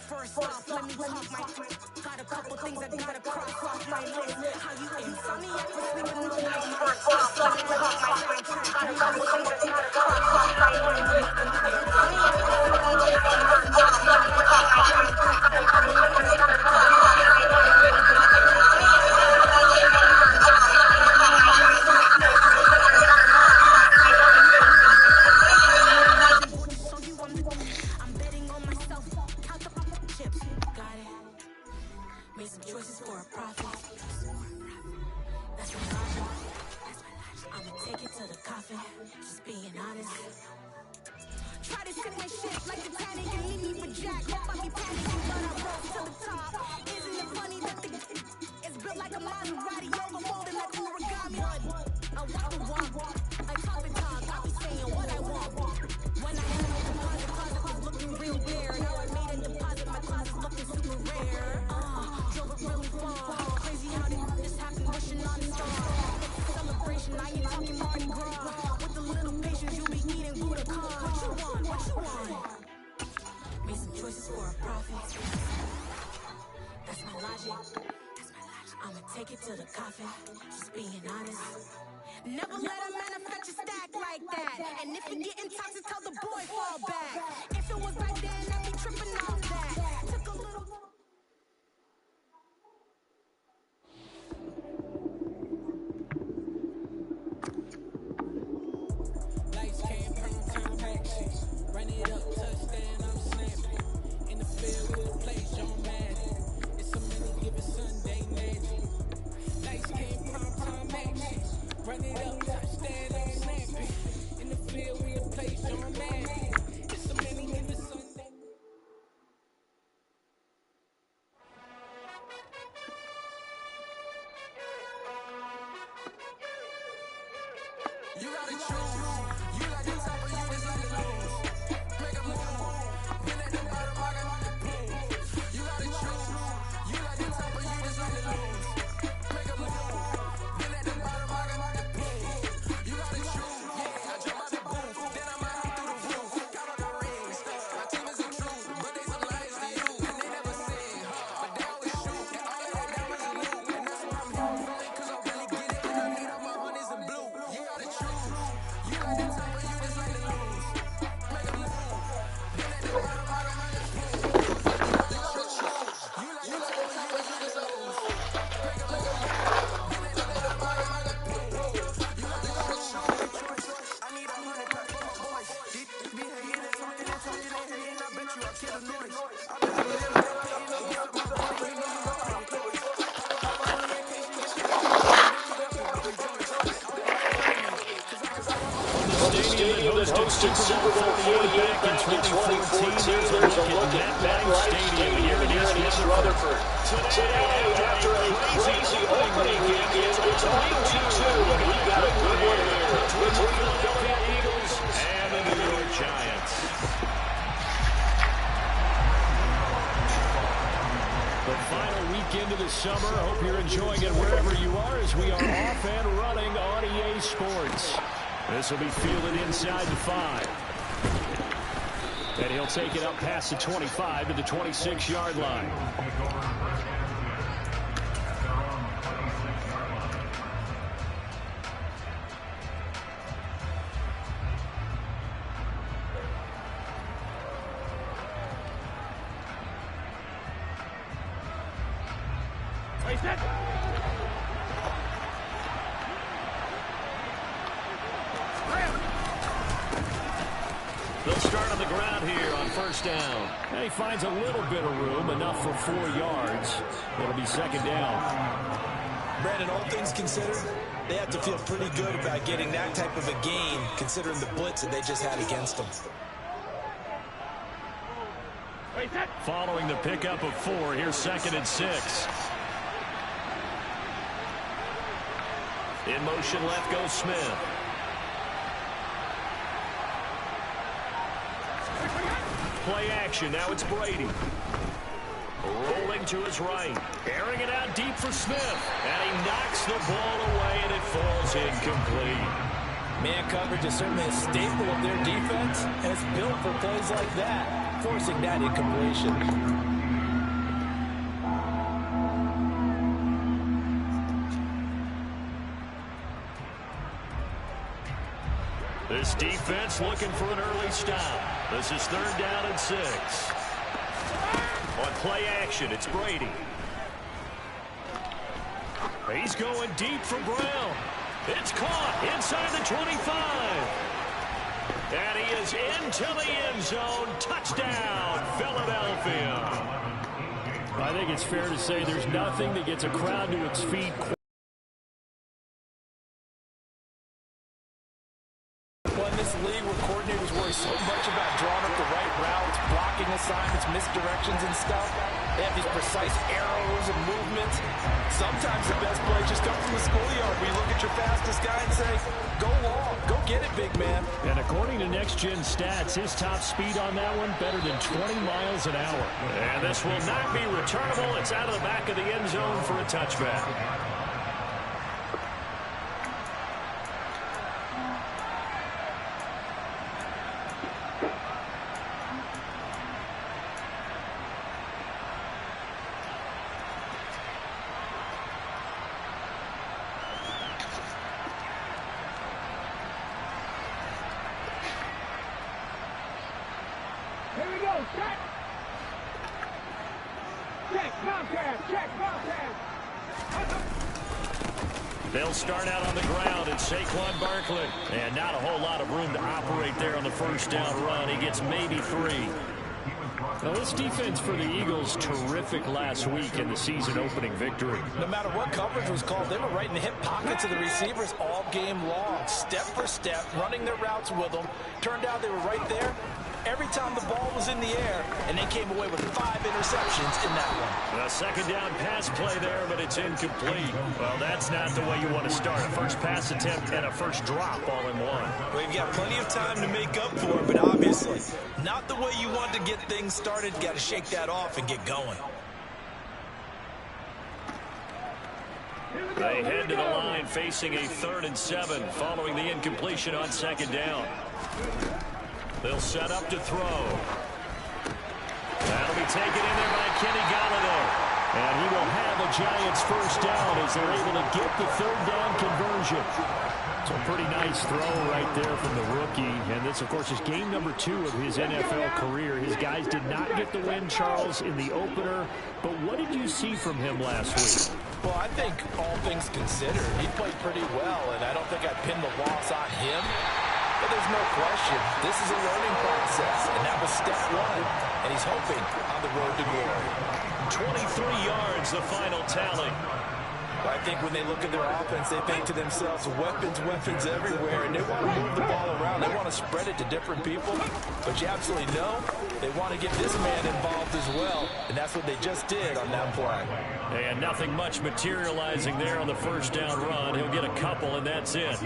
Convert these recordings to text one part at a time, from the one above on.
First off, let me talk my got a couple things I gotta cross off my list. How you insomniac for sleeping on my first off, let me talk my soundtrack. Got a couple things I gotta cross off my list. Insomniac for sleeping on my first off, let me talk my soundtrack. Got a couple things I gotta cross off my list. I'm betting on myself. Count up my chips. Got it. Made some choices for a profit. That's my logic. I'ma take it to the coffin. Just being honest. Try to sip my shit like the Titanic and leave me for Jack. Hope I be panicking, but I rose to the top. Isn't it funny that the is built like a Maserati, overfolding like origami? I walk the walk, I talk the talk. I be saying what I want. When I had a deposit, closet was looking real bare. Now I made a deposit, my closet's looking super rare. Drove it really far. Crazy how this happened, wishing on a star. Celebration, I ain't talking Mardi Gras. With a little patience, you be eating Budokan. What you want? What you want? Made some choices for a profit. That's my logic. I'ma take it to the coffin. Just being honest. Never let a manufacture stack like that. And if you getting toxic, tell the boy fall back. If it was back then, I'd be tripping off that. Took a little. Lights came from action. Run it up, touchdown, I'm snapping. In the field with the play, John Madden. It's a minute, give it Sunday magic. Lights came from action. Run it up, touchdown, I'm snapping. In the field with the play, John Madden. It's a minute, give it Sunday. You gotta choose. You like the top of you, just like the lose. Make a move. Been at the bottom, I got the proof. You gotta choose. You like the top of you, just like the lose. Make a move. Been at the bottom, I got the proof. You gotta choose. Yeah, I jump out the booth. Then I might hop through the roof. Got all the rings. My team is the truth, but they some liars to you. And they never sing, but they always shoot. And all of that diamonds are new. And that's why I'm here for it, 'cause I really get it. And I need all my honeys in blue. You gotta choose. You like the top of you, just like the lose. Make a move. Been at the bottom, I got the proof. You gotta choose. You like the top of you, just like the lose. Make a move. Been at the bottom, I got the proof. You gotta choose. I need 100 packs for my boys. These be hating and talking and talking and hating. I bet you I kill the noise. I bet you live up, paying up, yeah, I'm the money. You know how I'm doing. I'm a money and cash, cash, The stadium that hosted Super Bowl 48 back in 2014. There's a look at MetLife Stadium here in East Rutherford. Today, after a crazy opening weekend, it's a week 2, and we've got a good one here between the Philadelphia Eagles and the New York Giants. The final weekend of the summer. Hope you're enjoying it wherever you are as we are off and running on EA Sports. This will be fielded inside the 5. And he'll take it up past the 25 to the 26-yard line. Place it. They'll start on the ground here on first down. And he finds a little bit of room, enough for 4 yards. It'll be second down. Brandon, all things considered, they have to feel pretty good about getting that type of a gain, considering the blitz that they just had against them. Following the pickup of 4, here's 2nd and 6. In motion left goes Smith. Play action. Now it's Brady. Rolling to his right. Airing it out deep for Smith. And he knocks the ball away, and it falls incomplete. Man coverage is certainly a staple of their defense, and it's built for plays like that, forcing that incompletion. This defense looking for an early stop. This is 3rd down and 6. On play action, it's Brady. He's going deep for Brown. It's caught inside the 25. And he is into the end zone. Touchdown, Philadelphia. I think it's fair to say there's nothing that gets a crowd to its feet. Well, in this league where coordinators worry so much about drawing up the right routes, blocking assignments, misdirections and stuff, they have these precise arrows and movements. Sometimes the best play just comes from the schoolyard where you look at your fastest guy and say, go long, go get it, big man. And according to Next Gen Stats, his top speed on that one better than 20 miles an hour. And this will not be returnable. It's out of the back of the end zone for a touchback. They'll start out on the ground at Saquon Barkley. And not a whole lot of room to operate there on the 1st down run. He gets maybe 3. Now, this defense for the Eagles, terrific last week in the season-opening victory. No matter what coverage was called, they were right in the hip pockets of the receivers all game long, step for step, running their routes with them. Turned out they were right there every time the ball was in the air, and they came away with 5 interceptions in that one. A 2nd down pass play there, but it's incomplete. Well, that's not the way you want to start. A first pass attempt and a first drop all in one. Well, you've got plenty of time to make up for it, but obviously not the way you want to get things started. Got to shake that off and get going. They head to the line facing a 3rd and 7 following the incompletion on 2nd down. They'll set up to throw. That'll be taken in there by Kenny Golladay. And he will have a Giants 1st down as they're able to get the 3rd down conversion. So a pretty nice throw right there from the rookie. And this, of course, is game number 2 of his NFL career. His guys did not get the win, Charles, in the opener. But what did you see from him last week? Well, I think all things considered, he played pretty well, and I don't think I'd pin the loss on him. But there's no question, this is a learning process, and that was step 1, and he's hoping on the road to glory. 23 yards, the final tally. I think when they look at their offense, they think to themselves, weapons, weapons everywhere, and they want to move the ball around. They want to spread it to different people, but you absolutely know they want to get this man involved as well, and that's what they just did on that play. And nothing much materializing there on the 1st down run. He'll get a couple, and that's it.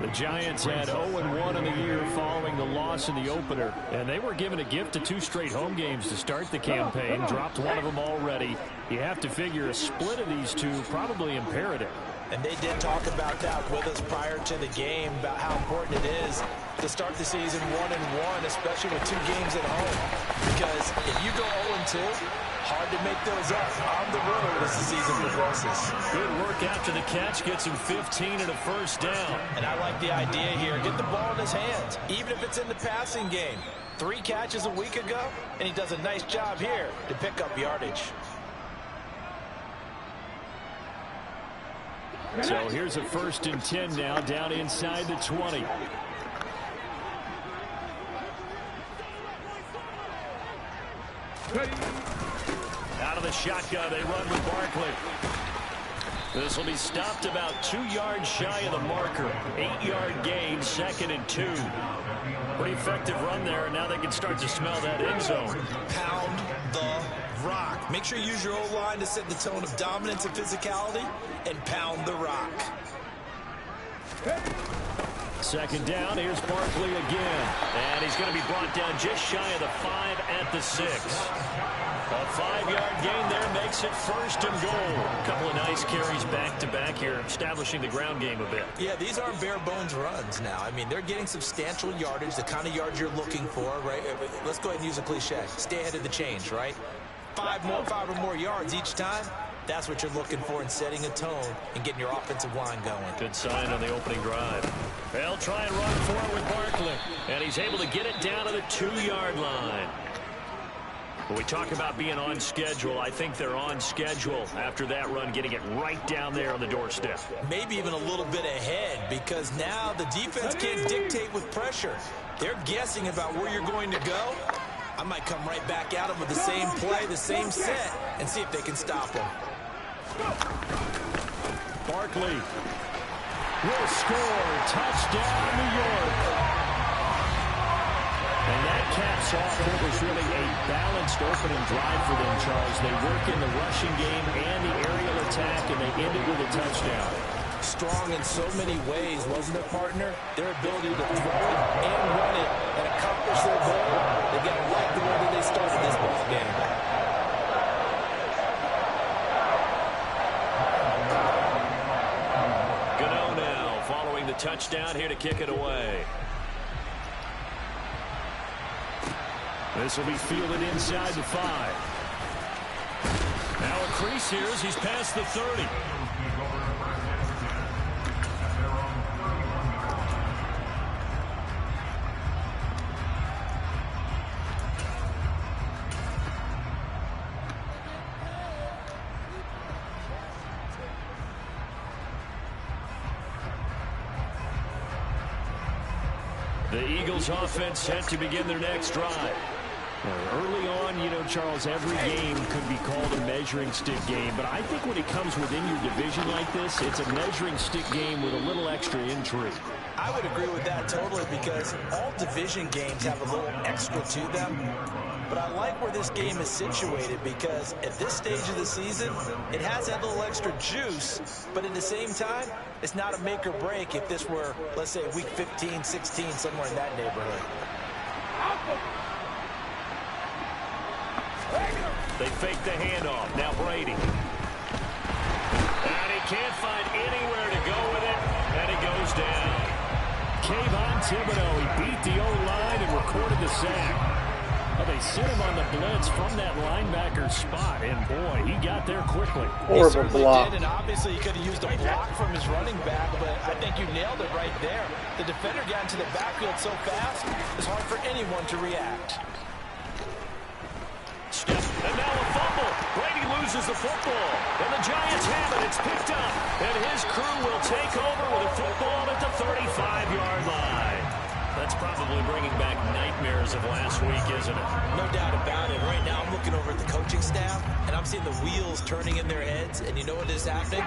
The Giants had 0-1 in the year following the loss in the opener, and they were given a gift of 2 straight home games to start the campaign. Dropped one of them already. You have to figure a split of these 2 probably imperative. And they did talk about that with us prior to the game, about how important it is to start the season 1-1, especially with 2 games at home. Because if you go 0-2, hard to make those up on the road as the season progresses. Good work after the catch, gets him 15 and a 1st down. And I like the idea here. Get the ball in his hands, even if it's in the passing game. 3 catches a week ago, and he does a nice job here to pick up yardage. So here's a 1st and 10 now, down inside the 20. Out of the shotgun, they run with Barkley. This will be stopped about 2 yards shy of the marker. 8-yard gain, 2nd and 2. Pretty effective run there, and now they can start to smell that end zone. Pound the rock. Make sure you use your O-line to set the tone of dominance and physicality, and pound the rock. 2nd down, here's Barkley again. And he's going to be brought down just shy of the 5 at the 6. A 5-yard gain there makes it 1st and goal. A couple of nice carries back-to-back here, establishing the ground game a bit. Yeah, these aren't bare-bones runs now. I mean, they're getting substantial yardage, the kind of yards you're looking for, right? Let's go ahead and use a cliche. Stay ahead of the change, right? 5 or more yards each time. That's what you're looking for in setting a tone and getting your offensive line going. Good sign on the opening drive. They'll try and run for it with Barkley. And he's able to get it down to the 2-yard line. When we talk about being on schedule, I think they're on schedule after that run, getting it right down there on the doorstep. Maybe even a little bit ahead, because now the defense can't dictate with pressure. They're guessing about where you're going to go. I might come right back at them with the same play, the same set, and see if they can stop them. Barkley will score. Touchdown, New York. And that caps off what was really a balanced opening drive for them, Charles. They work in the rushing game and the aerial attack, and they ended with a touchdown. Strong in so many ways, wasn't it, partner? Their ability to throw it and run it and accomplish their goal. They got to like the way that they started this ball game. Gano now following the touchdown here to kick it away. This will be fielded inside the 5. Now a crease here as he's past the 30. The Eagles offense set to begin their next drive. Early on, you know, Charles, every game could be called a measuring stick game, but I think when it comes within your division like this, it's a measuring stick game with a little extra intrigue. I would agree with that totally, because all division games have a little extra to them. But I like where this game is situated, because at this stage of the season, it has that little extra juice, but at the same time, it's not a make or break if this were, let's say, week 15, 16, somewhere in that neighborhood. They fake the handoff. Now Brady. And he can't find anywhere to go with it, and he goes down. Kayvon Thibodeau, he beat the O-line and recorded the sack. Well, they sent him on the blitz from that linebacker spot, and boy, he got there quickly. Horrible block. Did, and obviously he could have used a block from his running back, but I think you nailed it right there. The defender got into the backfield so fast, it's hard for anyone to react. And now a fumble. Brady loses the football. And the Giants have it. It's picked up. And his crew will take over with a football at the 35-yard line. That's probably bringing back nightmares of last week, isn't it? No doubt about it. Right now I'm looking over at the coaching staff, and I'm seeing the wheels turning in their heads. And you know what is happening?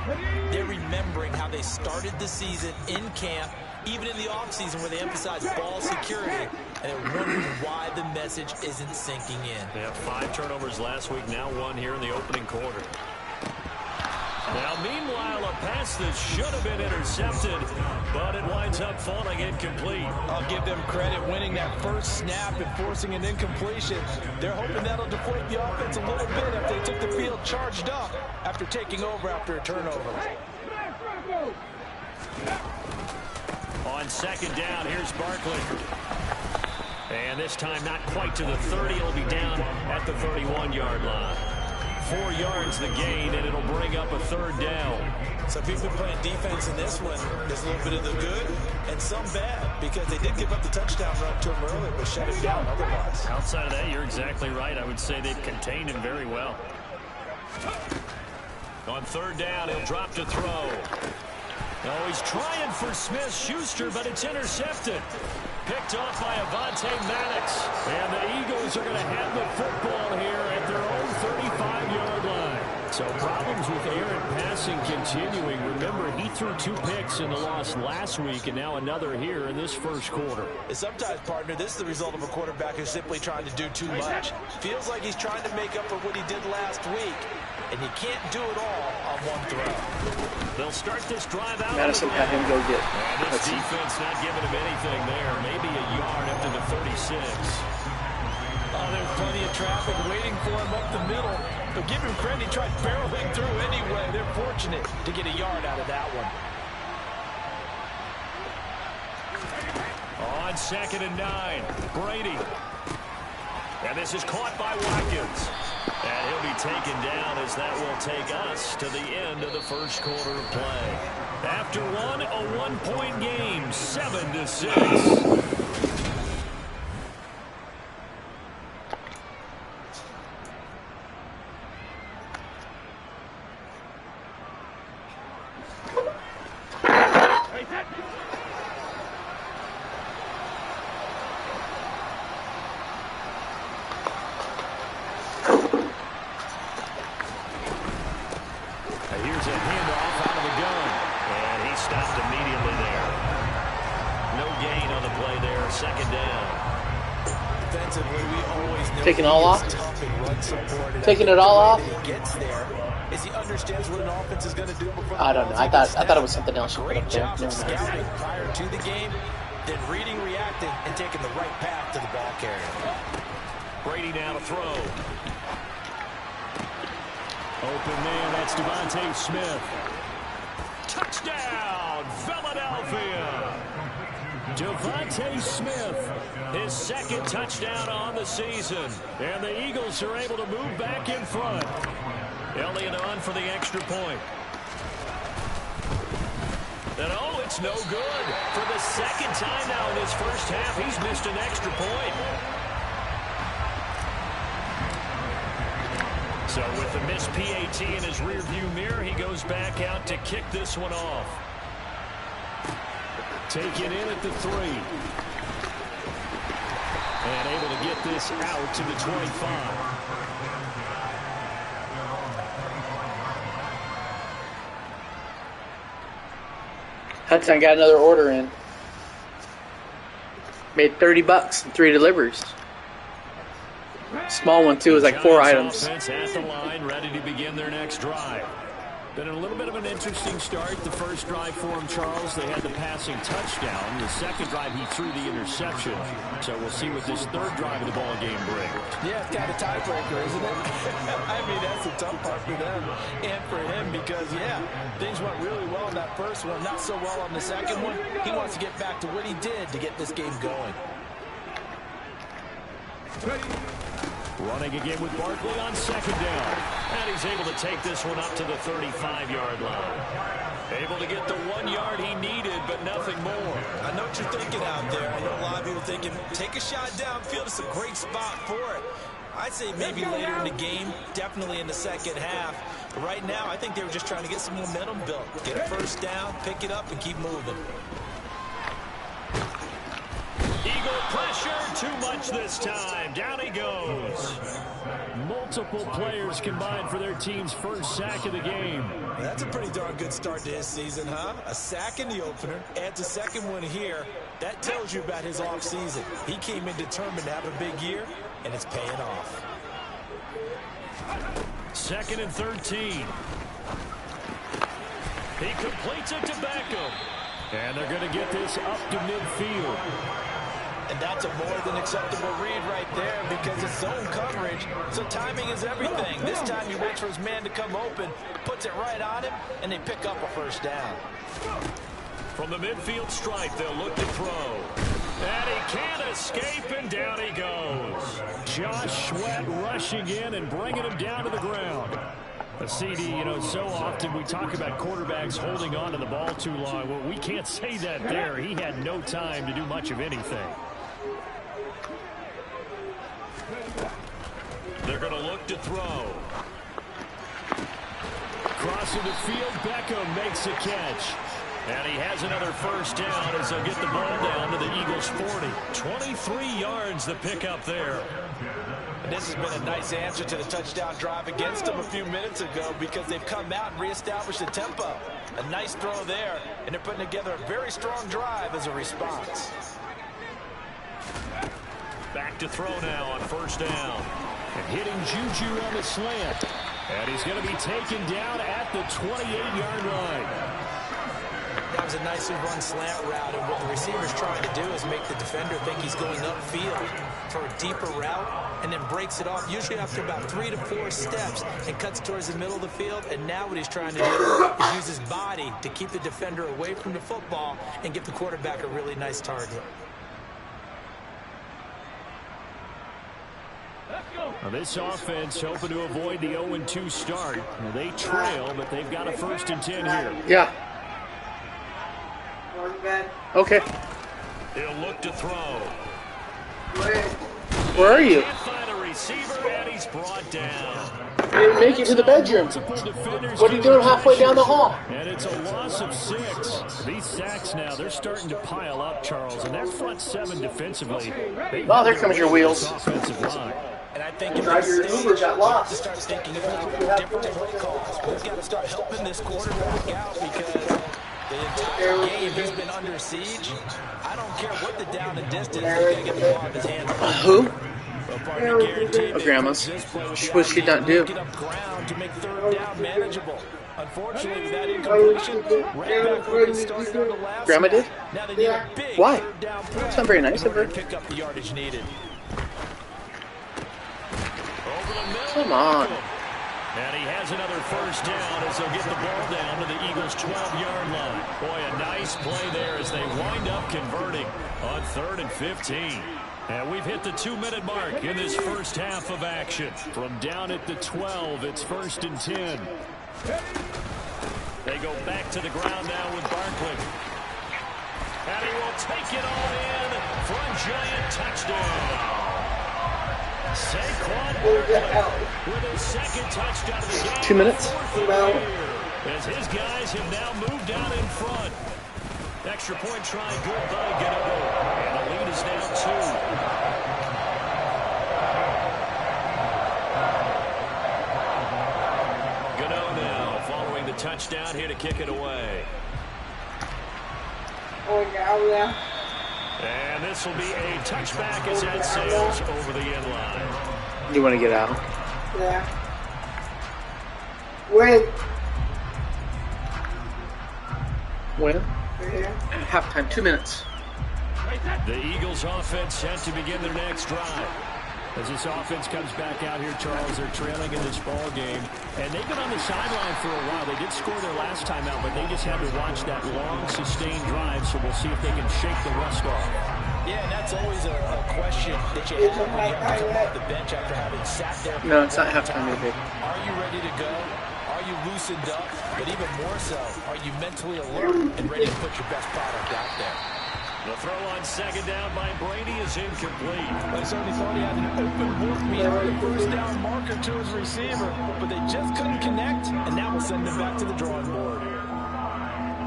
They're remembering how they started the season in camp, even in the offseason where they emphasized ball security, and they're wondering why the message isn't sinking in. They have 5 turnovers last week, now 1 here in the opening quarter. Now, meanwhile, a pass that should have been intercepted, but it winds up falling incomplete. I'll give them credit winning that first snap and forcing an incompletion. They're hoping that'll deflate the offense a little bit after they took the field charged up after taking over after a turnover. On second down, here's Barkley. And this time not quite to the 30. It'll be down at the 31-yard line. 4 yards the gain, and it'll bring up a 3rd down. Some people playing defense in this one. There's a little bit of the good and some bad, because they did give up the touchdown run to him earlier, but shut it down otherwise. Outside of that, you're exactly right. I would say they've contained him very well. On 3rd down, he'll drop to throw. Oh, he's trying for Smith-Schuster, but it's intercepted. Picked off by Avonte Maddox. And the Eagles are going to have the football here at their own 35-yard line. So problems with Aaron passing continuing. Remember, he threw 2 picks in the loss last week, and now another here in this first quarter. Sometimes, partner, this is the result of a quarterback who's simply trying to do too much. Feels like he's trying to make up for what he did last week, and you can't do it all on one throw. They'll start this drive out. Madison had him go get. And this defense not giving him anything there. Maybe a yard up to the 36. Oh, there's plenty of traffic waiting for him up the middle. But give him credit, he tried barreling through anyway. They're fortunate to get a yard out of that one. On 2nd and 9, Brady. And this is caught by Watkins. And he'll be taken down as that will take us to the end of the first quarter of play. After one, a one-point game, 7-6. Here's a handoff out of the gun. And he stopped immediately there. No gain on the play there. Second down. Defensively, we always know Taking all off? tough in run support. And Taking I it think all the way off? that he gets there is he understands what an offense is going to do before the I don't know. ball's I even thought it was snapped. something else you put Great up there. job of Never mind. scouting prior to the game, then reading, reacting, and taking the right path to the ball carrier. Brady now to throw. Open man, that's Devontae Smith. Touchdown, Philadelphia. Devontae Smith, his second touchdown on the season. And the Eagles are able to move back in front. Elliott on for the extra point. And oh, it's no good. For the second time now in his first half, he's missed an extra point. So with the missed PAT in his rearview mirror, he goes back out to kick this one off. Take it in at the 3. And able to get this out to the 25. Hudson got another order in. Made $30 and 3 deliveries. Small one too is like 4 items. Offense at the line, ready to begin their next drive. Been a little bit of an interesting start. The first drive for him, Charles, they had the passing touchdown. The second drive, he threw the interception. So we'll see what this third drive of the ball game brings. Yeah, it's kind of tiebreaker, isn't it? I mean, that's the tough part for them and for him because, yeah, things went really well in that first one, not so well on the second one. He wants to get back to what he did to get this game going. Running again with Barkley on second down. And he's able to take this one up to the 35-yard line. Able to get the 1 yard he needed, but nothing more. I know what you're thinking out there. I know a lot of people thinking, take a shot downfield. It's a great spot for it. I'd say maybe later in the game, definitely in the second half. But right now, I think they were just trying to get some momentum built. Get a first down, pick it up, and keep moving. Eagle pressure, too much this time. Down he goes. Multiple players combined for their team's first sack of the game. That's a pretty darn good start to his season, huh? A sack in the opener, adds a second one here. That tells you about his offseason. He came in determined to have a big year, and it's paying off. 2nd and 13. He completes it to Beckham. And they're going to get this up to midfield. And that's a more than acceptable read right there because it's zone coverage, so timing is everything. This time he waits for his man to come open, puts it right on him, and they pick up a first down. From the midfield stripe, they'll look to throw. And he can't escape, and down he goes. Josh Sweat rushing in and bringing him down to the ground. A CD, you know, so often we talk about quarterbacks holding on to the ball too long. Well, we can't say that there. He had no time to do much of anything. They're going to look to throw. Crossing the field, Beckham makes a catch. And he has another first down as they'll get the ball down to the Eagles' 40. 23 yards the pickup there. And this has been a nice answer to the touchdown drive against them a few minutes ago because they've come out and reestablished the tempo. A nice throw there, and they're putting together a very strong drive as a response. Back to throw now on first down. And hitting Juju on the slant. And he's going to be taken down at the 28-yard line. That was a nicely run slant route, and what the receiver's trying to do is make the defender think he's going upfield for a deeper route and then breaks it off, usually after about 3 to 4 steps, and cuts towards the middle of the field. And now what he's trying to do is use his body to keep the defender away from the football and give the quarterback a really nice target. Let's go. Now this offense hoping to avoid the 0-2 start. Now they trail, but they've got a 1st and 10 here. Yeah. Okay. He'll look to throw. Where are you? Can't find a receiver, and he's brought down. Didn't make it to the bedroom. What are you doing halfway down the hall? And it's a loss of 6. These sacks now, they're starting to pile up, Charles. And that front 7 defensively. Oh, there comes your wheels. Offensive line. And I think Drive your Uber got lost. start thinking about different play calls. We've got to start helping this quarterback out because the entire game he's been under siege. I don't care what the down and distance, he's got to get the ball off his hands. Who? Oh, Grandma's. What she not do? To make 3rd down manageable. Unfortunately, with that incompletion, right back where they started on the last. Grandma did? Now they need a big Why? 3rd down play That's not very nice of her. to pick up the yardage needed. Come on. And he has another 1st down as they'll get the ball down to the Eagles' 12-yard line. Boy, a nice play there as they wind up converting on 3rd and 15. And we've hit the 2-minute mark in this first half of action. From down at the 12, it's 1st and 10. They go back to the ground now with Barkley. And he will take it all in for a giant touchdown. Saquon Barkley with his 2nd touchdown of the game. 2 minutes. As his guys have now moved out in front. Extra point try good by Gano. And the lead is now 2. Gano now following the touchdown here to kick it away. And this will be a touchback as that sails over the end line. You want to get out? Yeah. Win. When? Yeah. Halftime, 2 minutes. The Eagles offense set to begin their next drive. As this offense comes back out here, Charles, they're trailing in this ball game. And they've been on the sideline for a while. They did score their last time out, but they just had to watch that long, sustained drive, so we'll see if they can shake the rust off. Yeah, and that's always a question that you have when you have to come off the bench after having sat there. No, it's not halftime, baby. Are you ready to go? Are you loosened up? But even more so, are you mentally alert and ready to put your best product out there? The throw on 2nd down by Brady is incomplete. I certainly thought he had an open look behind the 1st down marker to his receiver, but they just couldn't connect, and that will send them back to the drawing board.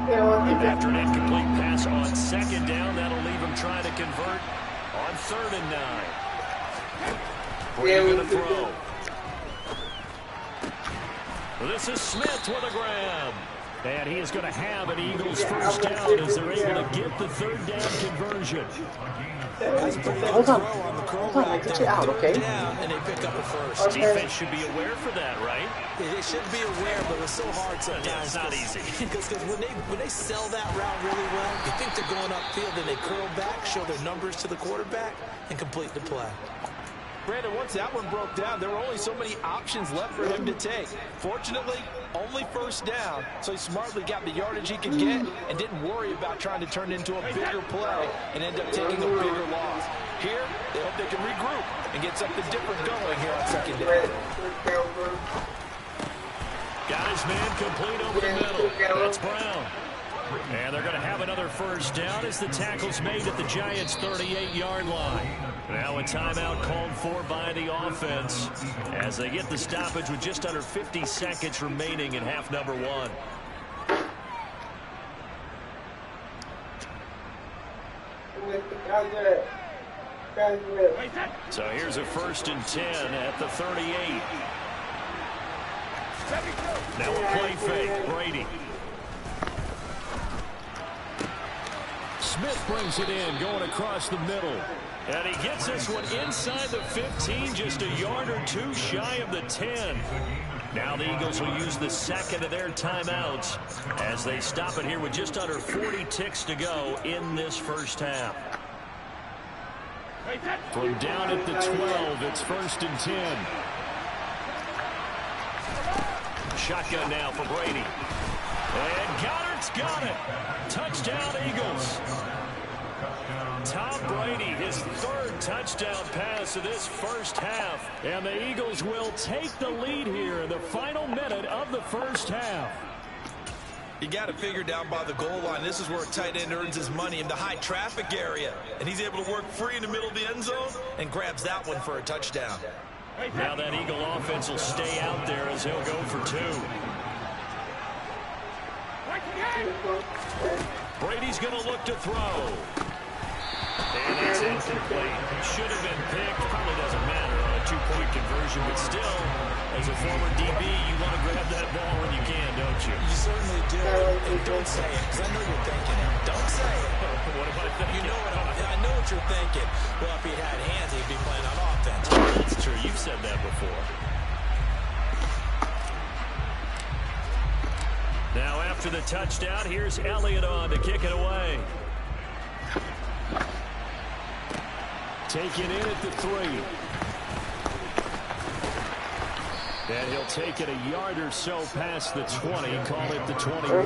After an incomplete pass on 2nd down, that'll leave him trying to convert on 3rd and 9. Brady going to throw. This is Smith with a grab. And he is going to have an Eagles 1st down as they're able to get the 3rd down conversion. Hold on. Hold on, I get you out, okay? And they pick up a 1st. Defense should be aware for that, right? They should be aware, but it's so hard sometimes. Yeah, it's not easy. Because when they sell that route really well, you think they're going upfield, then they curl back, show their numbers to the quarterback, and complete the play. Brandon, once that one broke down, there were only so many options left for him to take. Fortunately, only 1st down, so he smartly got the yardage he could get and didn't worry about trying to turn it into a bigger play and end up taking a bigger loss. Here, they hope they can regroup and get something different going here on 2nd down. Guys, man, complete over the middle. That's Brown. And they're going to have another 1st down as the tackle's made at the Giants' 38-yard line. Now a timeout called for by the offense as they get the stoppage with just under 50 seconds remaining in half number 1. So here's a 1st and 10 at the 38. Now a play fake, Brady. Smith brings it in, going across the middle. And he gets this one inside the 15, just a yard or 2 shy of the 10. Now the Eagles will use the 2nd of their timeouts as they stop it here with just under 40 ticks to go in this first half. From down at the 12, it's 1st and 10. Shotgun now for Brady. And Goddard's got it. Touchdown, Eagles. Tom Brady, his third touchdown pass of this first half. And the Eagles will take the lead here in the final minute of the first half. You got to figure down by the goal line. This is where a tight end earns his money in the high traffic area. And he's able to work free in the middle of the end zone and grabs that one for a touchdown. Now that Eagle offense will stay out there as he'll go for 2. Brady's going to look to throw. And it's incomplete. Should have been picked. Probably doesn't matter on a 2-point conversion, but still, as a former DB, you want to grab that ball when you can, don't you? You certainly do. And don't say it, because I know you're thinking it. Don't say it. What am I thinking? You know what I know what you're thinking. Well, if he had hands, he'd be playing on offense. That's true. You've said that before. Now after the touchdown, here's Elliott on to kick it away. Taken in at the 3. And he'll take it a yard or so past the 20, call it the 21.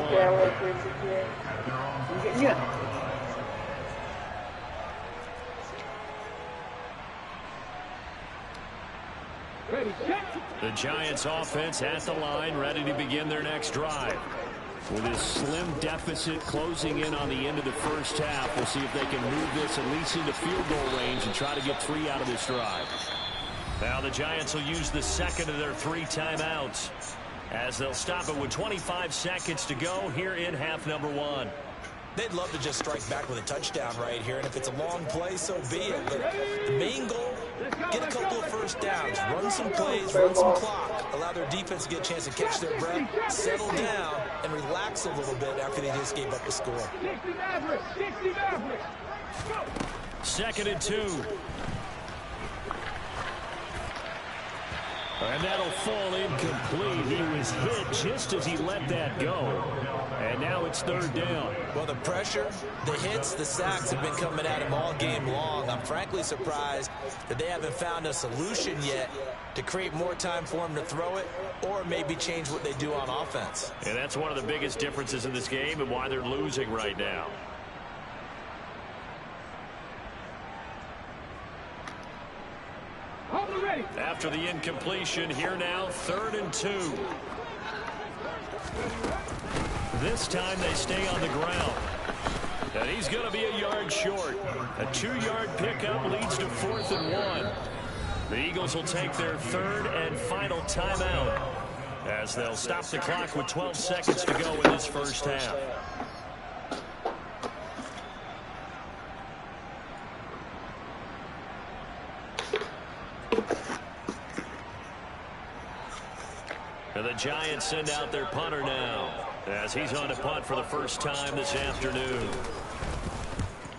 The Giants offense at the line, ready to begin their next drive. With this slim deficit closing in on the end of the first half, we'll see if they can move this at least into field goal range and try to get 3 out of this drive. Now the Giants will use the second of their 3 timeouts as they'll stop it with 25 seconds to go here in half number 1. They'd love to just strike back with a touchdown right here, and if it's a long play, so be it. But the main goal, get a couple of first downs, run some plays, run some clock, allow their defense to get a chance to catch their breath, settle down, and relax a little bit after they just gave up a score. 2nd and 2. And that'll fall incomplete. He was hit just as he let that go. And now it's 3rd down. Well, the pressure, the hits, the sacks have been coming at him all game long. I'm frankly surprised that they haven't found a solution yet to create more time for him to throw it or maybe change what they do on offense. And that's one of the biggest differences in this game and why they're losing right now. After the incompletion, here now, 3rd and 2. This time they stay on the ground. And he's going to be a yard short. A 2-yard pickup leads to 4th and 1. The Eagles will take their 3rd and final timeout as they'll stop the clock with 12 seconds to go in this first half. And the Giants send out their punter now as he's on to punt for the first time this afternoon.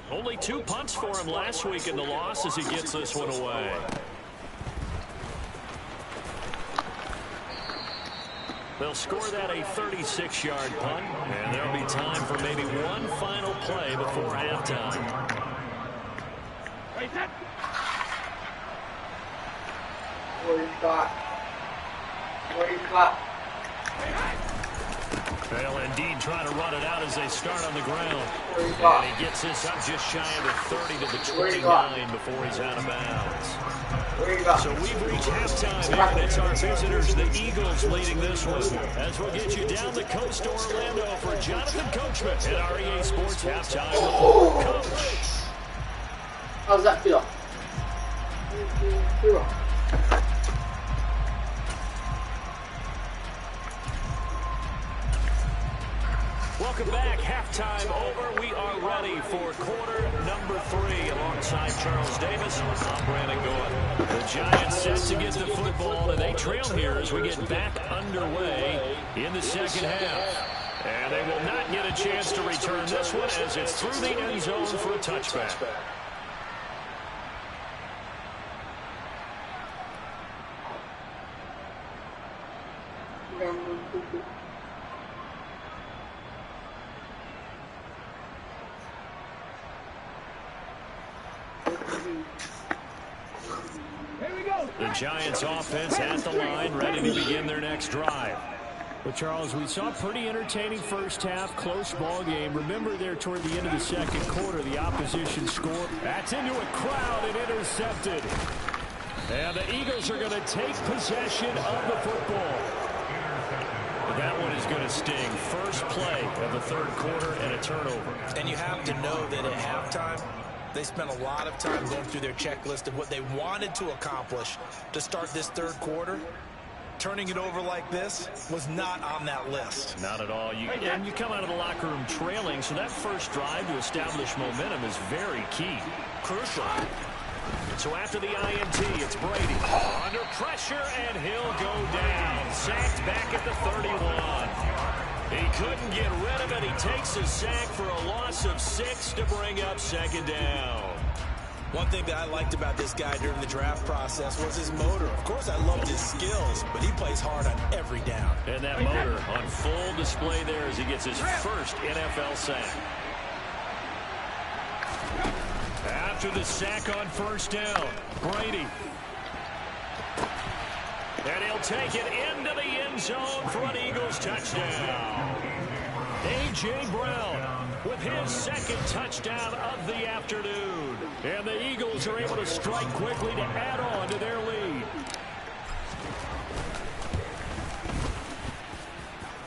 Only 2 punts for him last week in the loss as he gets this one away. They'll score that a 36-yard punt, and there'll be time for maybe one final play before halftime. What you got? They'll indeed try to run it out as they start on the ground. And he gets this up just shy of the 30 to the 29 before he's out of bounds. So we've reached halftime, and it's our visitors, the Eagles, leading this one. As we'll get you down the coast to Orlando for Jonathan Coachman at our EA Sports Halftime Report. Coach. How's that feel? Welcome back. Halftime over. We are ready for quarter number 3. Alongside Charles Davis, I'm Brandon Gould. The Giants set to get the football, and they trail here as we get back underway in the second half. And they will not get a chance to return this one as it's through the end zone for a touchback. The Giants offense at the line, ready to begin their next drive. Well, Charles, we saw a pretty entertaining first half, close ball game. Remember there toward the end of the second quarter, the opposition scored. That's into a crowd and intercepted. And the Eagles are going to take possession of the football. That one is going to sting. First play of the third quarter and a turnover. And you have to know that at halftime, they spent a lot of time going through their checklist of what they wanted to accomplish to start this third quarter. Turning it over like this was not on that list. Not at all. And you come out of the locker room trailing, so that first drive to establish momentum is very key. Crucial. So after the INT, it's Brady. Under pressure, and he'll go down. Sacked back at the 31. He couldn't get rid of it. He takes a sack for a loss of 6 to bring up second down. One thing that I liked about this guy during the draft process was his motor. Of course, I loved his skills, but he plays hard on every down. And that motor on full display there as he gets his first NFL sack. After the sack on first down, Brady. And he'll take it into the end zone for an Eagles touchdown. A.J. Brown with his second touchdown of the afternoon. And the Eagles are able to strike quickly to add on to their lead.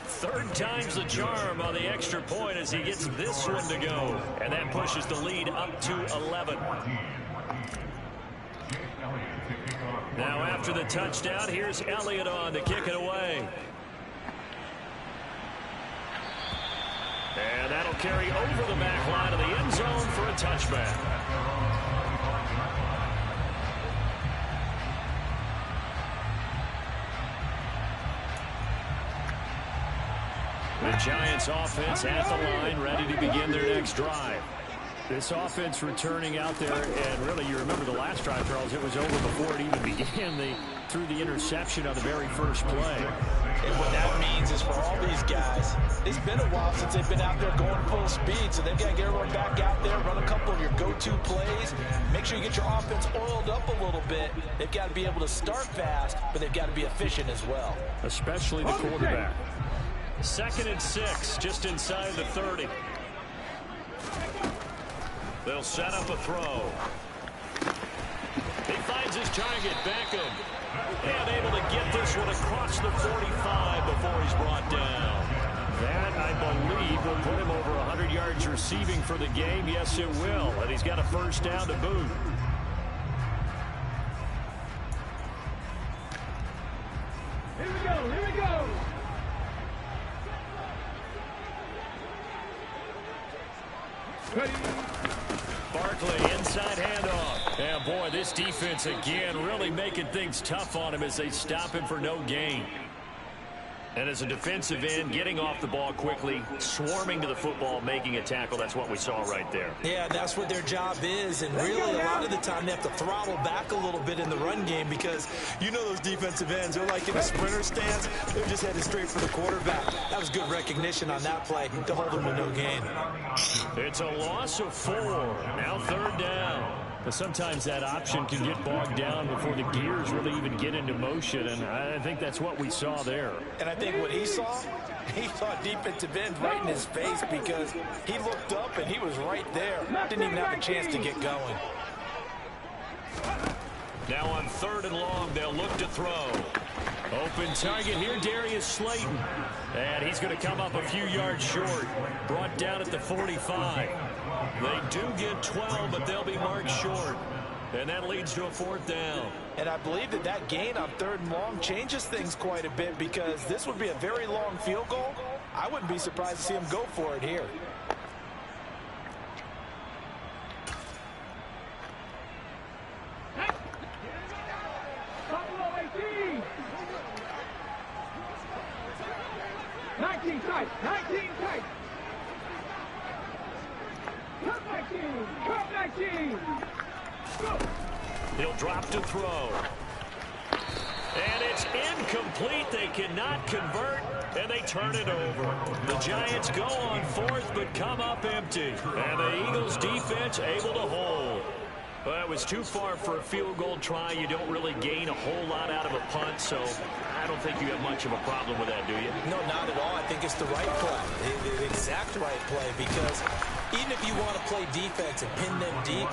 Third time's the charm on the extra point as he gets this one to go. And that pushes the lead up to 11. Now after the touchdown, here's Elliott on to kick it away. And that'll carry over the back line of the end zone for a touchback. The Giants offense at the line, ready to begin their next drive. This offense returning out there, and really, you remember the last drive, Charles, it was over before it even began. They threw the interception on the very first play. And what that means is for all these guys, it's been a while since they've been out there going full speed, so they've got to get everyone back out there, run a couple of your go-to plays, make sure you get your offense oiled up a little bit. They've got to be able to start fast, but they've got to be efficient as well. Especially the quarterback. 2nd and 6, just inside the 30. They'll set up a throw. He finds his target, Beckham. And able to get this one across the 45 before he's brought down. That, I believe, will put him over 100 yards receiving for the game. Yes, it will. And he's got a first down to boot. Here we go, here we go. Ready. Barkley, inside handoff. And boy, this defense again really making things tough on him as they stop him for no gain. And as a defensive end, getting off the ball quickly, swarming to the football, making a tackle, that's what we saw right there. Yeah, that's what their job is, and really a lot of the time they have to throttle back a little bit in the run game because you know those defensive ends, they're like in a sprinter stance, they're just headed straight for the quarterback. That was good recognition on that play to hold them to no gain. It's a loss of 4. Now 3rd down. But sometimes that option can get bogged down before the gears really even get into motion, and I think that's what we saw there. And I think what he saw defensive end right in his face because he looked up and he was right there. Didn't even have a chance to get going. Now on 3rd and long, they'll look to throw. Open target here, Darius Slayton. And he's going to come up a few yards short. Brought down at the 45. They do get 12, but they'll be marked short. And that leads to a 4th down. And I believe that gain on 3rd and long changes things quite a bit because this would be a very long field goal. I wouldn't be surprised to see him go for it here. Buffalo 18. 19 tight, 19 tight. Cut 19, cut 19. Go. He'll drop to throw. And it's incomplete. They cannot convert, and they turn it over. The Giants go on 4th, but come up empty. And the Eagles defense able to hold. Well, it was too far for a field goal try. You don't really gain a whole lot out of a punt, so I don't think you have much of a problem with that, do you? No, not at all. I think it's the right play, the exact right play, because even if you want to play defense and pin them deep,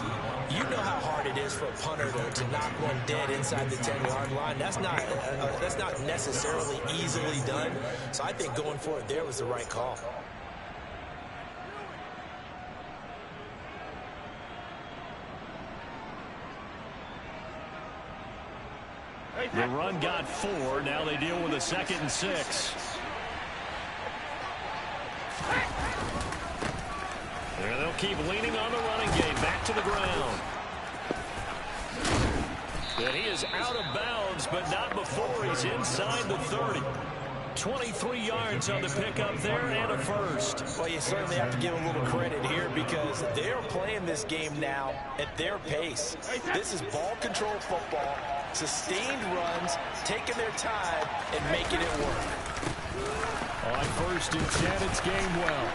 you know how hard it is for a punter to knock one dead inside the 10-yard line. That's not necessarily easily done. So I think going for it there was the right call. The run got 4. Now they deal with a 2nd and 6. And they'll keep leaning on the running game. Back to the ground. And he is out of bounds, but not before he's inside the 30. 23 yards on the pickup there and a first. Well, you certainly have to give a little credit here because they're playing this game now at their pace. This is ball control football, sustained runs, taking their time, and making it work. On 1st and 10, it's Gainwell.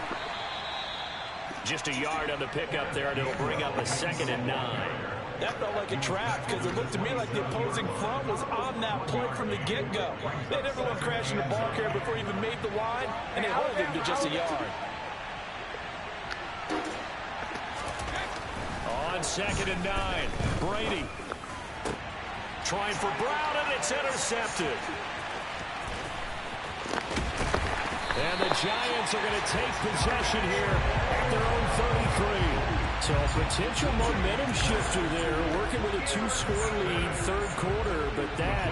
Just a yard on the pickup there, and it'll bring up a 2nd and 9. That felt like a trap because it looked to me like the opposing front was on that play from the get-go. They had everyone crashing the ball carrier before he even made the line, and they hold him to just a yard. On 2nd and 9, Brady trying for Brown, and it's intercepted. And the Giants are going to take possession here at their own 33. So a potential momentum shifter there, working with a 2-score lead, 3rd quarter, but that,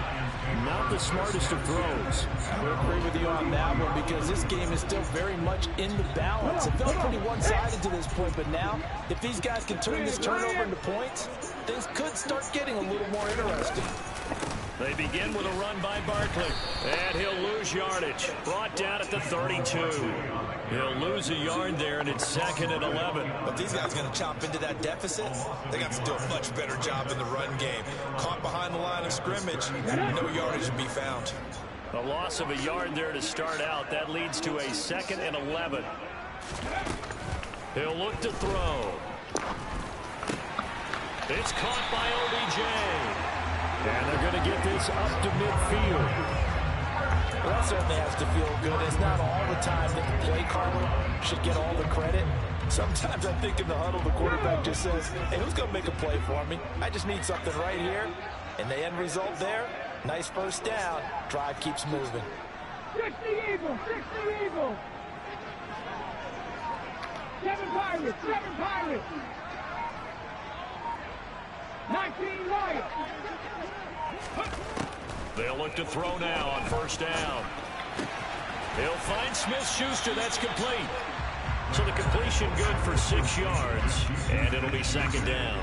not the smartest of throws. I would agree with you on that one because this game is still very much in the balance. It felt pretty one-sided to this point, but now, if these guys can turn this turnover into points, things could start getting a little more interesting. They begin with a run by Barkley, and he'll lose yardage. Brought down at the 32. He'll lose a yard there, and it's 2nd and 11. But these guys are going to chop into that deficit. They got to do a much better job in the run game. Caught behind the line of scrimmage, no yardage to be found. A loss of a yard there to start out. That leads to a 2nd and 11. He'll look to throw. It's caught by OBJ. And they're going to get this up to midfield. Well, that certainly has to feel good. It's not all the time that the play caller should get all the credit. Sometimes I think in the huddle, the quarterback just says, hey, who's going to make a play for me? I just need something right here. And the end result there, nice first down. Drive keeps moving. 60 Eagles, 60 Eagles. 7 Pirates, 7 Pirates. 19 Lions. They'll look to throw now on 1st down. He'll find Smith-Schuster. That's complete. So the completion good for 6 yards, and it'll be 2nd down.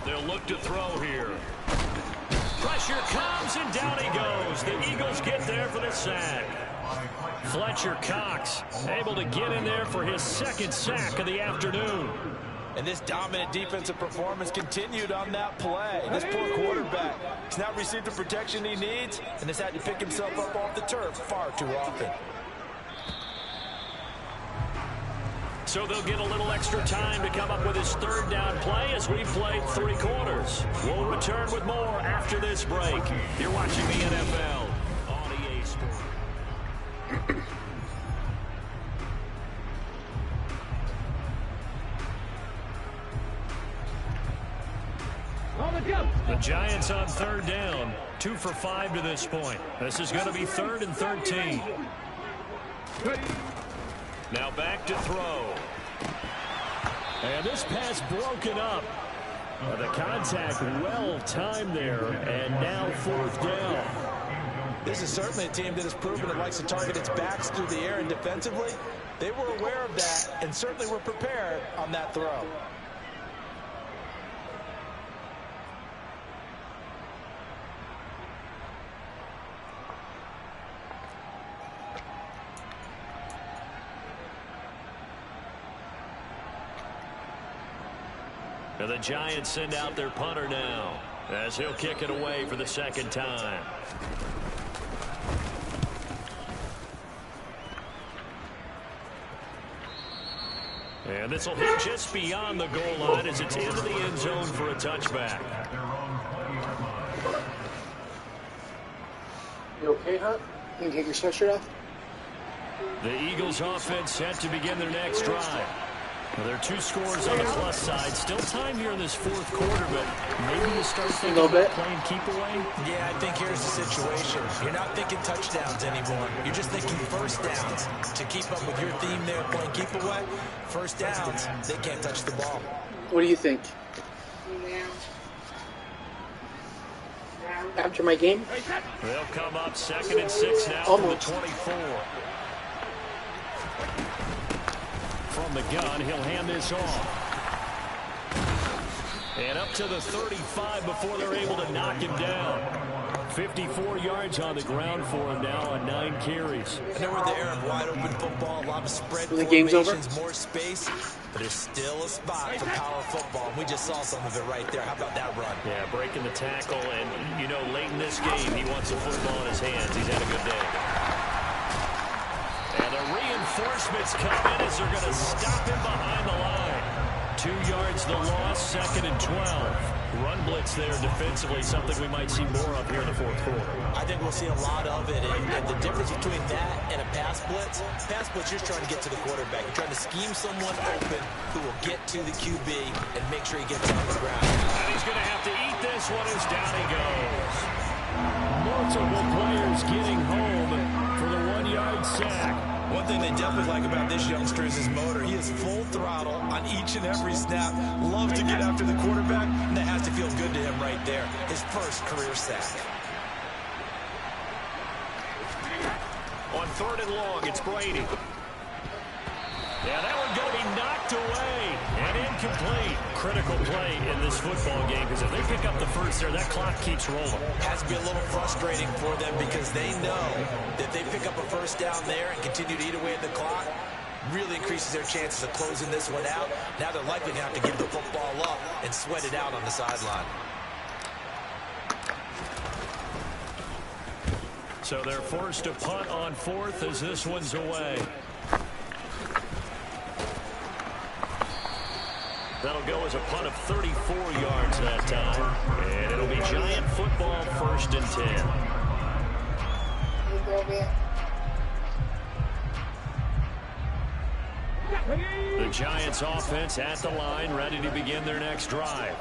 They'll look to throw here. Pressure comes, and down he goes. The Eagles get there for the sack. Fletcher Cox able to get in there for his 2nd sack of the afternoon. And this dominant defensive performance continued on that play. This poor quarterback has not received the protection he needs and has had to pick himself up off the turf far too often. So they'll get a little extra time to come up with his 3rd down play as we've played 3 quarters. We'll return with more after this break. You're watching the NFL on EA Sports. The Giants on 3rd down, 2 for 5 to this point. This is going to be 3rd and 13. Now back to throw. And this pass broken up. The contact well timed there, and now 4th down. This is certainly a team that has proven it likes to target its backs through the air, and defensively, they were aware of that and certainly were prepared on that throw. And the Giants send out their punter now, as he'll kick it away for the second time. And this will hit just beyond the goal line as it's into the end zone for a touchback. You okay, huh? You can take your sweatshirt off? The Eagles offense set to begin their next drive. Well, there are 2 scores on the plus side. Still time here in this fourth quarter, but maybe you start thinking about playing keep away? Yeah, I think here's the situation. You're not thinking touchdowns anymore. You're just thinking first downs. To keep up with your theme there, playing keep away, first downs, they can't touch the ball. What do you think? After my game? They'll come up 2nd and 6 now from the 24. From the gun, he'll hand this off. And up to the 35 before they're able to knock him down. 54 yards on the ground for him now on 9 carries. And then we're in the era of wide open football, a lot of spread the game's over? more space, but there's still a spot for power football. We just saw some of it right there. How about that run? Yeah, breaking the tackle, and you know, late in this game, he wants the football in his hands. He's had a good day. And the reinforcements come in as they're going to stop him behind the line. 2 yards the loss, 2nd and 12. Run blitz there defensively, something we might see more of here in the fourth quarter. I think we'll see a lot of it, and the difference between that and a pass blitz, you're trying to get to the quarterback. You're trying to scheme someone open who will get to the QB and make sure he gets on the ground. And he's going to have to eat this one as down he goes. Multiple players getting home for the 1-yard sack. One thing they definitely like about this youngster is his motor. He is full throttle on each and every snap. Loves to get after the quarterback, and that has to feel good to him right there. His first career sack. On 3rd and long, it's Brady. Yeah, that one's going to be knocked away and incomplete. Critical play in this football game, because if they pick up the first there, that clock keeps rolling. Has to be a little frustrating for them because they know that they pick up a first down there and continue to eat away at the clock, really increases their chances of closing this one out. Now they're likely going to have to give the football up and sweat it out on the sideline. So they're forced to punt on 4th as this one's away. That'll go as a punt of 34 yards that time. And it'll be Giant football, 1st and 10. The Giants offense at the line, ready to begin their next drive.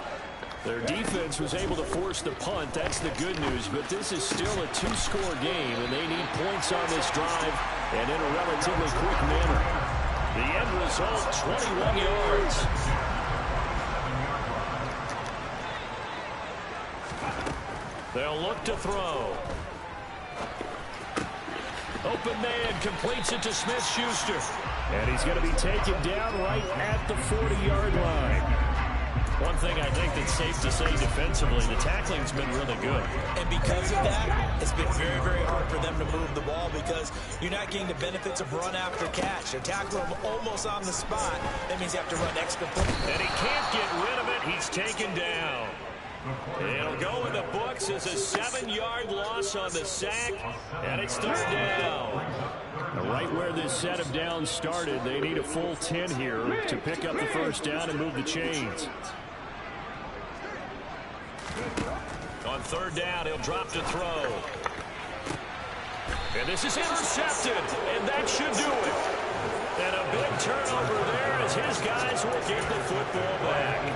Their defense was able to force the punt. That's the good news. But this is still a 2-score game, and they need points on this drive and in a relatively quick manner. The end result, 21 yards. They'll look to throw. Open man completes it to Smith-Schuster. And he's going to be taken down right at the 40-yard line. One thing I think that's safe to say defensively, the tackling's been really good. And because of that, it's been very, very hard for them to move the ball because you're not getting the benefits of run after catch. They tackle him almost on the spot. That means you have to run extra points. And he can't get rid of it. He's taken down. It'll go in the books as a 7-yard loss on the sack, and it's 3rd down. Right where this set of downs started, they need a full 10 here to pick up the first down and move the chains. On 3rd down, he'll drop to throw. And this is intercepted, and that should do it. And a big turnover there as his guys will get the football back.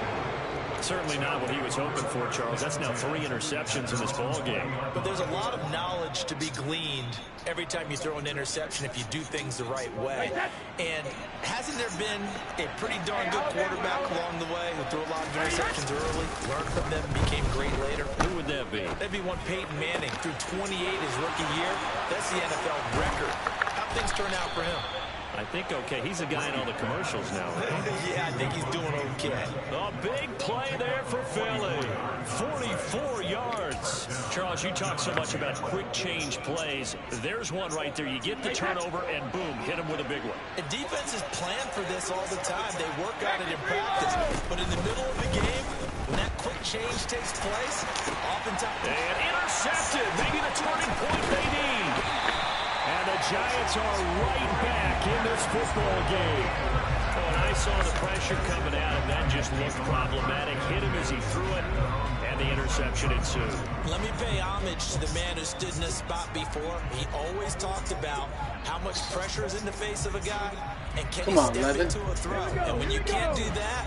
Certainly not what he was hoping for, Charles. That's now 3 interceptions in this ball game. But there's a lot of knowledge to be gleaned every time you throw an interception if you do things the right way. And hasn't there been a pretty darn good quarterback along the way who threw a lot of interceptions early, learned from them, and became great later? Who would that be? That'd be one Peyton Manning. Threw 28 his rookie year. That's the NFL record. How'd things turn out for him? I think okay. He's a guy in all the commercials now, right? Yeah, I think he's doing okay. A big play there for Philly. 44 yards. Charles, you talk so much about quick change plays. There's one right there. You get the turnover, and boom, hit him with a big one. And defenses plan for this all the time. They work on it in practice. But in the middle of the game, when that quick change takes place, oftentimes... And intercepted. Maybe the turning point they need. And the Giants are right back in this football game. Oh, and I saw the pressure coming out, and that just looked problematic. Hit him as he threw it, and the interception ensued. Let me pay homage to the man who stood in this spot before. He always talked about how much pressure is in the face of a guy, and can he step into a throw. And when you can't do that,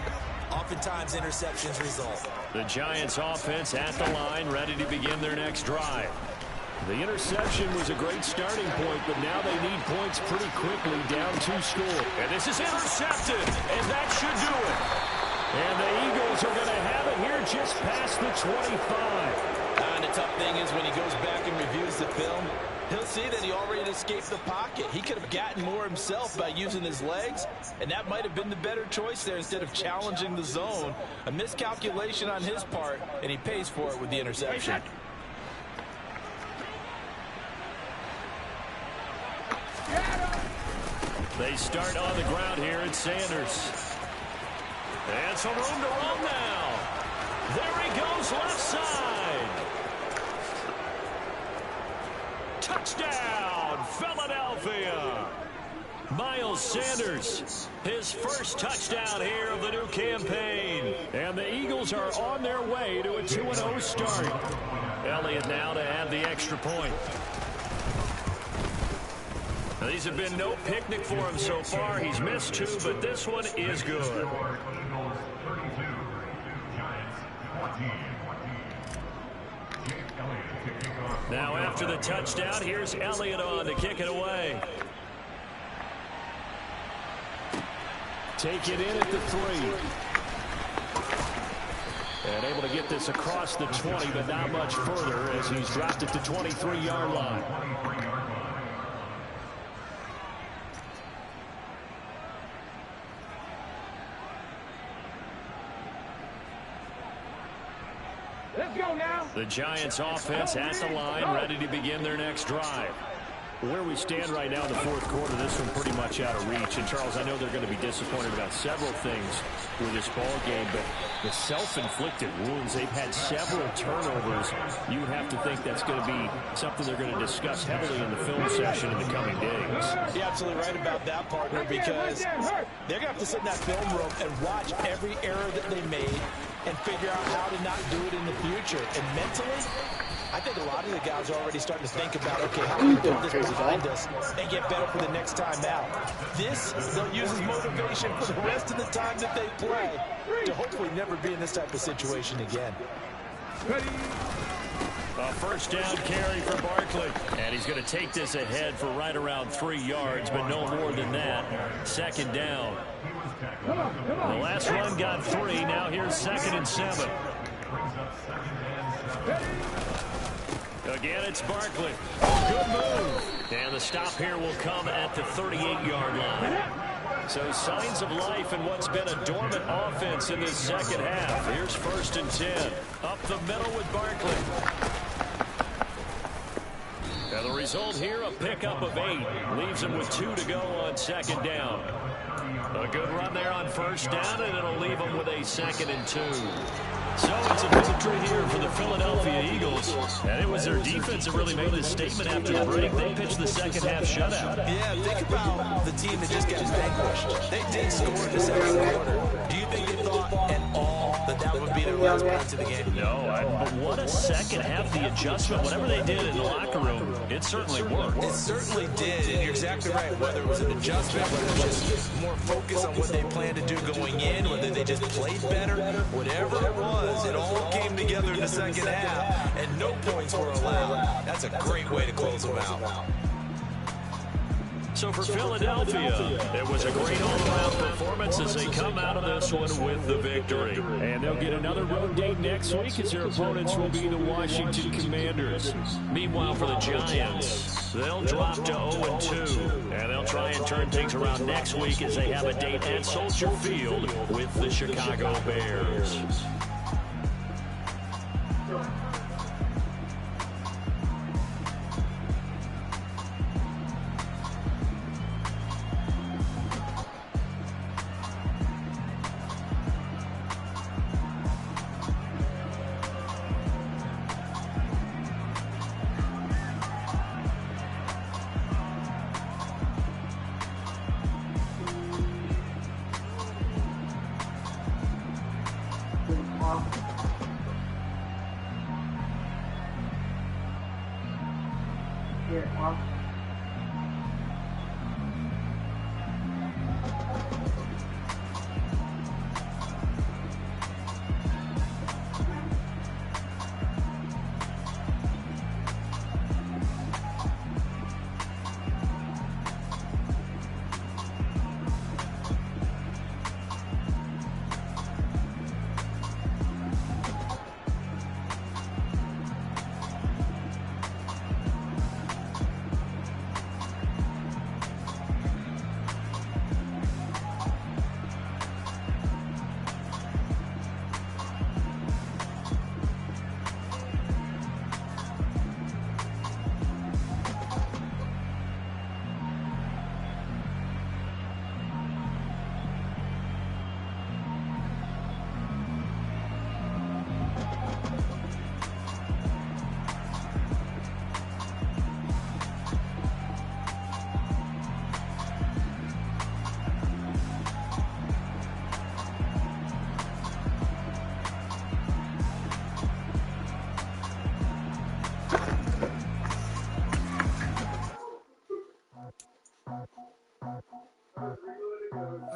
oftentimes interceptions result. The Giants offense at the line, ready to begin their next drive. The interception was a great starting point, but now they need points pretty quickly, down 2 score. And this is intercepted, and that should do it. And the Eagles are going to have it here just past the 25. And the tough thing is when he goes back and reviews the film, he'll see that he already escaped the pocket. He could have gotten more himself by using his legs, and that might have been the better choice there instead of challenging the zone. A miscalculation on his part, and he pays for it with the interception. They start on the ground here. It's Sanders. And some room to run now. There he goes, left side. Touchdown, Philadelphia. Miles Sanders, his first touchdown here of the new campaign. And the Eagles are on their way to a 2-0 start. Elliott now to add the extra point. Now, these have been no picnic for him so far. He's missed 2, but this one is good. Now after the touchdown, here's Elliott on to kick it away. Take it in at the 3. And able to get this across the 20, but not much further as he's dropped it to 23-yard line. Let's go now. The Giants offense at the line, ready to begin their next drive. Where we stand right now in the 4th quarter, this one pretty much out of reach. And, Charles, I know they're going to be disappointed about several things with this ball game, but the self-inflicted wounds, they've had several turnovers. You would have to think that's going to be something they're going to discuss heavily in the film session in the coming days. You're absolutely right about that, partner, because they're going to have to sit in that film room and watch every error that they made and figure out how to not do it in the future. And mentally, I think a lot of the guys are already starting to think about, okay, how can we put this behind us and get better for the next time out. This, they'll use as motivation for the rest of the time that they play to hopefully never be in this type of situation again. A first down carry for Barkley. And he's going to take this ahead for right around 3 yards, but no more than that. 2nd down. The last run got 3. Now here's 2nd and 7. Again, it's Barkley. Good move. And the stop here will come at the 38-yard line. So signs of life in what's been a dormant offense in this second half. Here's 1st and 10. Up the middle with Barkley. And the result here, a pickup of 8. Leaves him with 2 to go on 2nd down. A good run there on 1st down, and it'll leave him with a 2nd and 2. So it's a victory here for the Philadelphia Eagles. And it was their defense that really made this statement after the break. They pitched the second half shutout. Yeah, think about the team that just got vanquished. They did score in the 2nd quarter. Do you think they thought at all that would be their last points of the game. No, but what a second half, the adjustment, whatever they did in the locker room, it certainly worked. It certainly did, and you're exactly right. Whether it was an adjustment, whether it was just more focus on what they planned to do going in, whether they just played better, whatever it was, it all came together in the second half, and no points were allowed. That's a great way to close them out. So for Philadelphia, it was a great all-around performance as they come out of this one with the victory. And they'll get another road date next week as their opponents will be the Washington Commanders. Meanwhile, for the Giants, they'll drop to 0-2. And they'll try and turn things around next week as they have a date at Soldier Field with the Chicago Bears.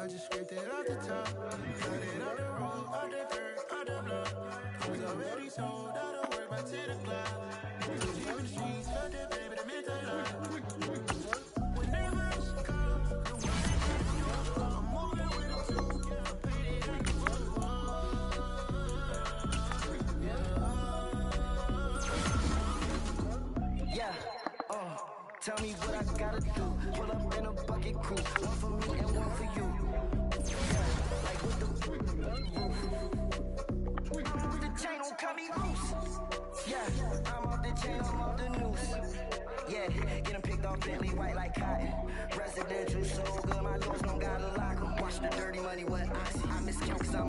I just scraped it off the top, got it on the road, on the dirt, on the block. It was already sold, I don't work back to the clock. Deep in the streets, felt that baby, that meant a lot. Whenever she calls, I'm moving with them too. Yeah, I paid it like a fool. Yeah, tell me what I gotta do. Pull up in a bucket crew, one for me and one for you. Like with the roof. The chain don't cut me loose. Yeah, I'm off the chain, I'm off the noose. Yeah, get them picked off Bentley white like cotton. Residential so good, my doors don't gotta lock 'em. Watch the dirty money, what I see. I miscount 'cause I'm